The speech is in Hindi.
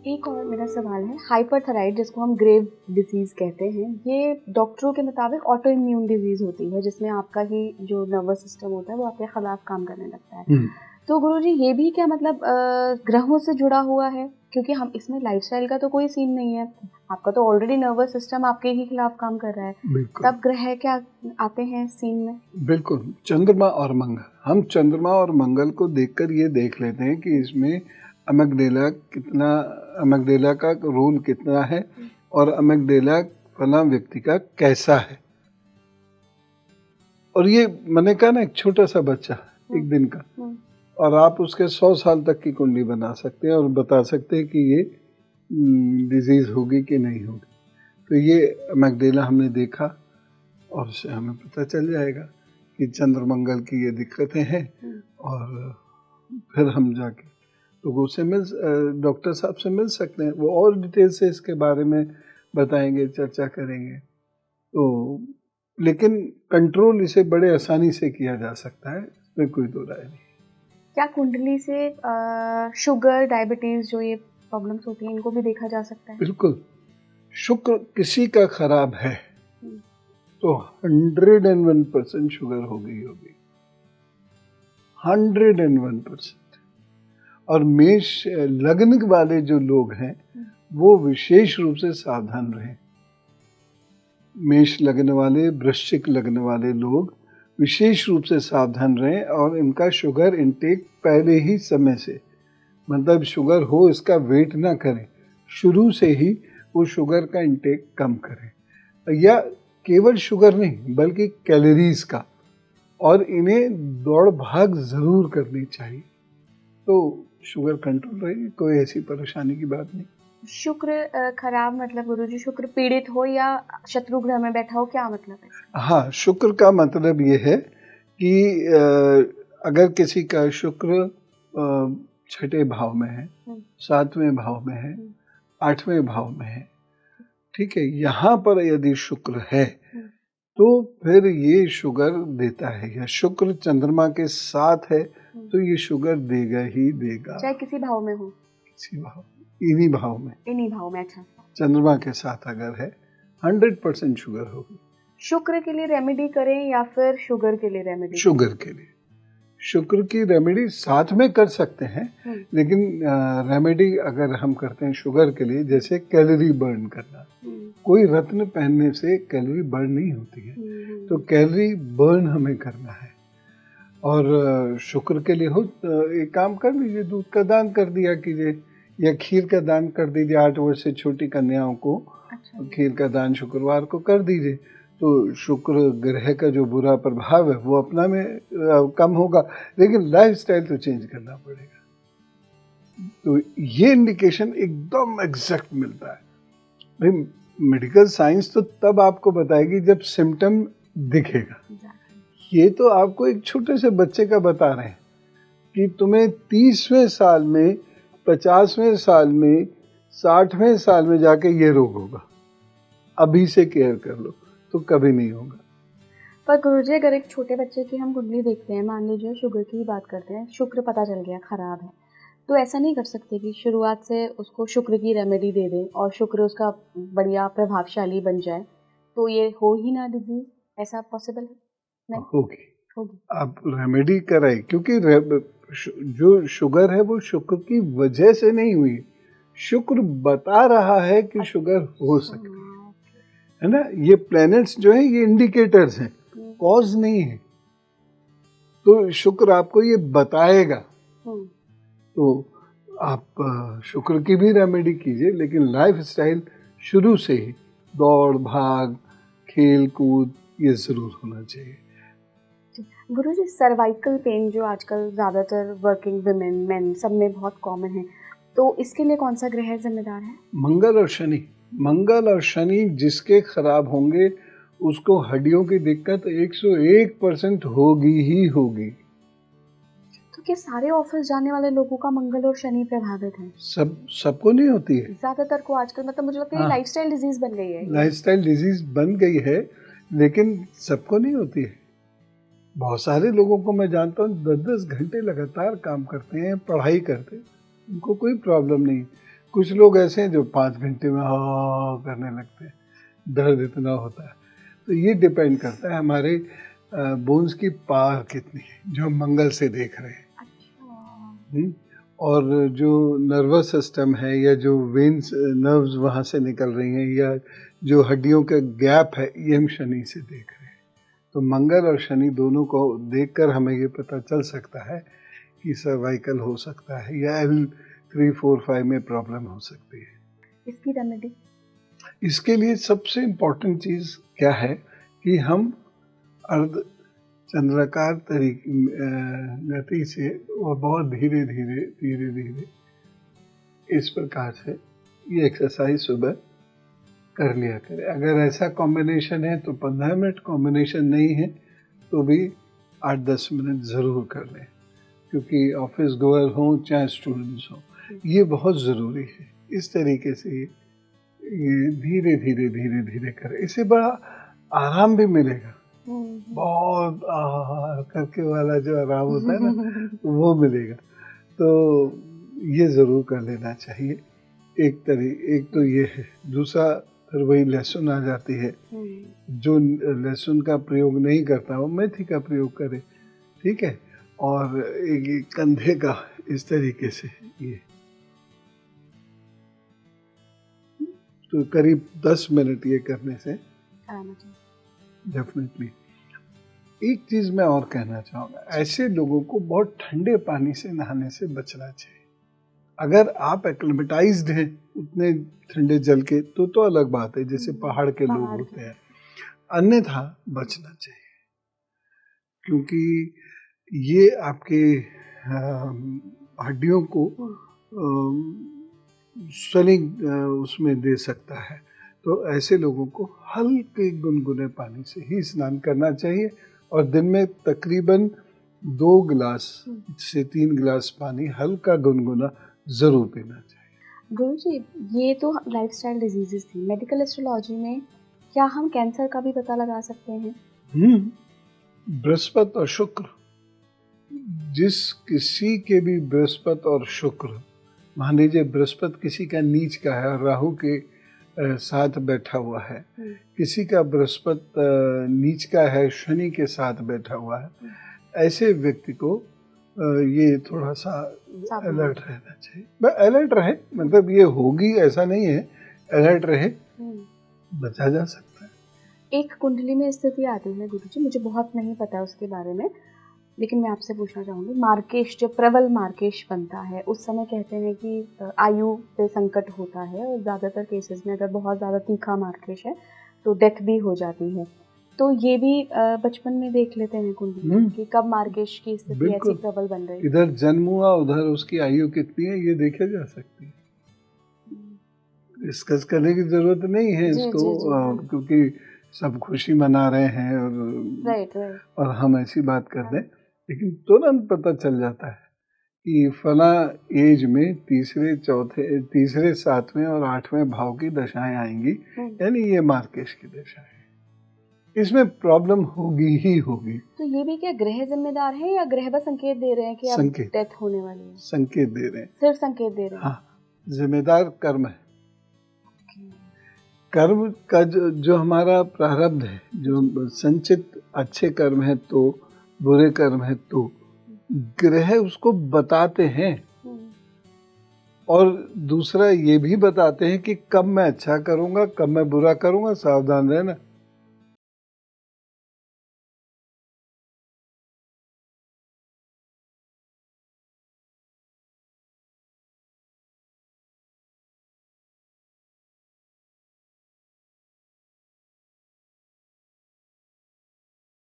एक और मेरा सवाल है, हाइपरथायराइड जिसको हम ग्रेव डिजीज कहते हैं, ये डॉक्टरों के मुताबिक ऑटो इम्यून डिजीज होती है जिसमें आपका ही जो नर्वस सिस्टम होता है वो आपके खिलाफ काम करने लगता है। तो गुरुजी ये भी क्या मतलब ग्रहों से जुड़ा हुआ है? क्योंकि हम इसमें लाइफस्टाइल का तो कोई सीन नहीं है, आपका तो ऑलरेडी नर्वस सिस्टम आपके ही खिलाफ काम कर रहा है, तब ग्रह क्या आते हैं सीन में? बिल्कुल, चंद्रमा और मंगल। हम चंद्रमा और मंगल को देखकर ये देख लेते हैं कि इसमें अमिग्डाला का रोल कितना है और अमिग्डाला फला व्यक्ति का कैसा है। और ये मैंने कहा ना, एक छोटा सा बच्चा एक दिन का, और आप उसके 100 साल तक की कुंडली बना सकते हैं और बता सकते हैं कि ये डिजीज होगी कि नहीं होगी। तो ये अमिग्डाला हमने देखा और उससे हमें पता चल जाएगा कि चंद्र मंगल की ये दिक्कतें हैं। और फिर हम जाके लोगों से डॉक्टर साहब से मिल सकते हैं, वो और डिटेल से इसके बारे में बताएंगे, चर्चा करेंगे। तो लेकिन कंट्रोल इसे बड़े आसानी से किया जा सकता है, इसमें कोई दो राय नहीं। क्या कुंडली से शुगर, डायबिटीज जो ये प्रॉब्लम्स होती हैं इनको भी देखा जा सकता है? बिल्कुल। शुक्र किसी का खराब है तो 101% शुगर होगी 101%। और मेष लग्न वाले जो लोग हैं वो विशेष रूप से सावधान रहें। मेष लग्न वाले, वृश्चिक लग्न वाले लोग विशेष रूप से सावधान रहें और इनका शुगर इंटेक पहले ही समय से, मतलब शुगर हो इसका वेट ना करें, शुरू से ही वो शुगर का इंटेक कम करें। या केवल शुगर नहीं बल्कि कैलोरीज का, और इन्हें दौड़ भाग जरूर करनी चाहिए तो शुगर कंट्रोल रहेगी, कोई ऐसी परेशानी की बात नहीं। शुक्र खराब मतलब गुरुजी शुक्र पीड़ित हो या शत्रु ग्रह में बैठा हो, क्या मतलब है? हाँ, शुक्र का मतलब ये है कि अगर किसी का शुक्र 6ठे भाव में है, 7वें भाव में है, 8वें भाव में है, ठीक है, यहाँ पर यदि शुक्र है तो फिर ये शुगर देता है। या शुक्र चंद्रमा के साथ है तो ये शुगर देगा ही देगा, चाहे किसी भाव में हो। किसी भाव, इन्हीं भाव में। अच्छा, चंद्रमा के साथ अगर है 100% शुगर होगी। शुक्र के लिए रेमेडी करें या फिर शुगर के लिए रेमेडी? शुगर के लिए शुक्र की रेमेडी साथ में कर सकते हैं, लेकिन रेमेडी अगर हम करते हैं शुगर के लिए, जैसे कैलोरी बर्न करना, कोई रत्न पहनने से कैलोरी बर्न नहीं होती है, तो कैलोरी बर्न हमें करना है। और शुक्र के लिए हो एक काम कर लीजिए, दूध का दान कर दिया कीजिए या खीर का दान कर दीजिए। 8 वर्ष से छोटी कन्याओं को खीर का दान शुक्रवार को कर दीजिए, तो शुक्र ग्रह का जो बुरा प्रभाव है वो अपना में कम होगा। लेकिन लाइफस्टाइल तो चेंज करना पड़ेगा। तो ये इंडिकेशन एकदम एग्जैक्ट मिलता है। भाई मेडिकल साइंस तो तब आपको बताएगी जब सिम्टम दिखेगा। ये तो आपको एक छोटे से बच्चे का बता रहे हैं कि तुम्हें 30वें साल में, 50वें साल में, 60वें साल में जाके ये रोग होगा, अभी से केयर कर लो तो कभी नहीं होगा। पर गुरुजी अगर एक छोटे बच्चे की हम कुंडली देखते हैं, मान लीजिए शुगर की ही बात करते हैं, शुक्र पता चल गया खराब है, तो ऐसा नहीं कर सकते कि शुरुआत से उसको शुक्र की रेमेडी दे दें और शुक्र उसका बढ़िया प्रभावशाली बन जाए, तो ये हो ही ना डिजीज? ऐसा पॉसिबल है? नहीं होगी। आप रेमेडी कराए, क्योंकि जो शुगर है वो शुक्र की वजह से नहीं हुई, शुक्र बता रहा है कि शुगर हो सकती है ना। ये प्लैनेट्स जो हैं ये इंडिकेटर्स हैं, कॉज नहीं है। तो शुक्र आपको ये बताएगा। तो आप शुक्र की भी रेमेडी कीजिए, लेकिन लाइफ स्टाइल शुरू से ही दौड़ भाग, खेल कूद ये जरूर होना चाहिए। गुरुजी सर्वाइकल पेन जो आजकल ज़्यादातर वर्किंग विमेन, मेन सब में बहुत कॉमन है, तो इसके लिए कौन सा ग्रह जिम्मेदार है? मंगल और शनि। मंगल और शनि जिसके खराब होंगे उसको हड्डियों की दिक्कत 101% होगी ही होगी। तो क्या सारे ऑफिस जाने वाले लोगों का मंगल और शनि प्रभावित है? सबको नहीं होती है, ज्यादातर को आजकल, मतलब मुझे लगता है लाइफस्टाइल डिजीज बन गई है। लाइफस्टाइल डिजीज बन गई है, लेकिन सबको नहीं होती है। बहुत सारे लोगों को मैं जानता हूँ 10-10 घंटे लगातार काम करते हैं, पढ़ाई करते हैं, उनको कोई प्रॉब्लम नहीं। कुछ लोग ऐसे हैं जो 5 घंटे में हाँ करने लगते हैं, दर्द इतना होता है। तो ये डिपेंड करता है हमारे बोन्स की पावर कितनी है जो हम मंगल से देख रहे हैं। अच्छा। और जो नर्वस सिस्टम है या जो वेन्स नर्व्स वहाँ से निकल रही हैं या जो हड्डियों का गैप है, ये हम शनि से देख रहे हैं। तो मंगल और शनि दोनों को देखकर हमें ये पता चल सकता है कि सर्वाइकल हो सकता है या L3-4-5 में प्रॉब्लम हो सकती है। इसकी रेमेडी? इसके लिए सबसे इम्पोर्टेंट चीज़ क्या है कि हम अर्ध चंद्राकार गति से और बहुत धीरे धीरे इस प्रकार से ये एक्सरसाइज सुबह कर लिया करें। अगर ऐसा कॉम्बिनेशन है तो 15 मिनट, कॉम्बिनेशन नहीं है तो भी 8-10 मिनट ज़रूर कर लें, क्योंकि ऑफिस गोअर हों चाहे स्टूडेंट्स हों, ये बहुत ज़रूरी है। इस तरीके से ये धीरे धीरे करें, इससे बड़ा आराम भी मिलेगा। बहुत करके वाला जो आराम होता है ना वो मिलेगा। तो ये ज़रूर कर लेना चाहिए। एक तो ये है। दूसरा फिर वही लहसुन आ जाती है। जो लहसुन का प्रयोग नहीं करता वो मेथी का प्रयोग करे, ठीक है। और एक कंधे का इस तरीके से ये तो करीब 10 मिनट ये करने से डेफिनेटली। एक चीज मैं और कहना चाहूँगा, ऐसे लोगों को बहुत ठंडे पानी से नहाने से बचना चाहिए। अगर आप एक्लिमेटाइज्ड हैं उतने ठंडे जल के तो अलग बात है, जैसे पहाड़ के लोग होते हैं, अन्यथा बचना चाहिए, क्योंकि ये आपके हड्डियों को स्वेलिंग उसमें दे सकता है। तो ऐसे लोगों को हल्के गुनगुने पानी से ही स्नान करना चाहिए और दिन में तकरीबन 2 गिलास से 3 गिलास पानी हल्का गुनगुना जरूर पीना चाहिए। गुरु जी, ये तो लाइफस्टाइल डिजीजेस थी। मेडिकल एस्ट्रोलॉजी में क्या हम कैंसर का भी पता लगा सकते हैं? बृहस्पति और शुक्र, जिस किसी के भी बृहस्पति और शुक्र, मान लीजिए बृहस्पति किसी का नीच का है और राहु के साथ बैठा हुआ है, किसी का बृहस्पति नीच का है शनि के साथ बैठा हुआ है, ऐसे व्यक्ति को ये थोड़ा सा अलर्ट रहना चाहिए। अलर्ट रहे, मतलब ये होगी ऐसा नहीं है, अलर्ट रहे, बचा जा सकता है। एक कुंडली में स्थिति आती है गुरुजी, मुझे बहुत नहीं पता उसके बारे में, लेकिन मैं आपसे पूछना चाहूँगी। मार्केश, जब प्रबल मार्केश बनता है उस समय कहते हैं कि आयु पे संकट होता है और ज़्यादातर केसेस में अगर बहुत ज़्यादा तीखा मार्केश है तो डेथ भी हो जाती है। तो ये भी बचपन में देख लेते हैं कुंडली कि कब मार्केश की स्थिति ऐसी प्रबल बन रही है। इधर जन्म हुआ उधर उसकी आयु कितनी है ये देखे जा सकती है। डिस्कस करने की जरूरत नहीं है इसको, क्योंकि सब खुशी मना रहे हैं और हम ऐसी बात कर दें, लेकिन तुरंत पता चल जाता है कि फला एज में तीसरे, चौथे, तीसरे, 7वें और 8वें भाव की दशाएं आएंगी, यानी ये मार्केश की दशा है, इसमें प्रॉब्लम होगी ही होगी। तो ये भी क्या ग्रह जिम्मेदार है या ग्रह बस संकेत दे रहे हैं कि अब डेथ होने वाली है? संकेत दे रहे हैं, सिर्फ संकेत दे रहे हैं। हाँ, जिम्मेदार कर्म है। कर्म का जो हमारा प्रारब्ध है, जो संचित अच्छे कर्म है तो बुरे कर्म है तो ग्रह उसको बताते हैं, और दूसरा ये भी बताते हैं कि कब मैं अच्छा करूंगा कब मैं बुरा करूंगा, सावधान रहना।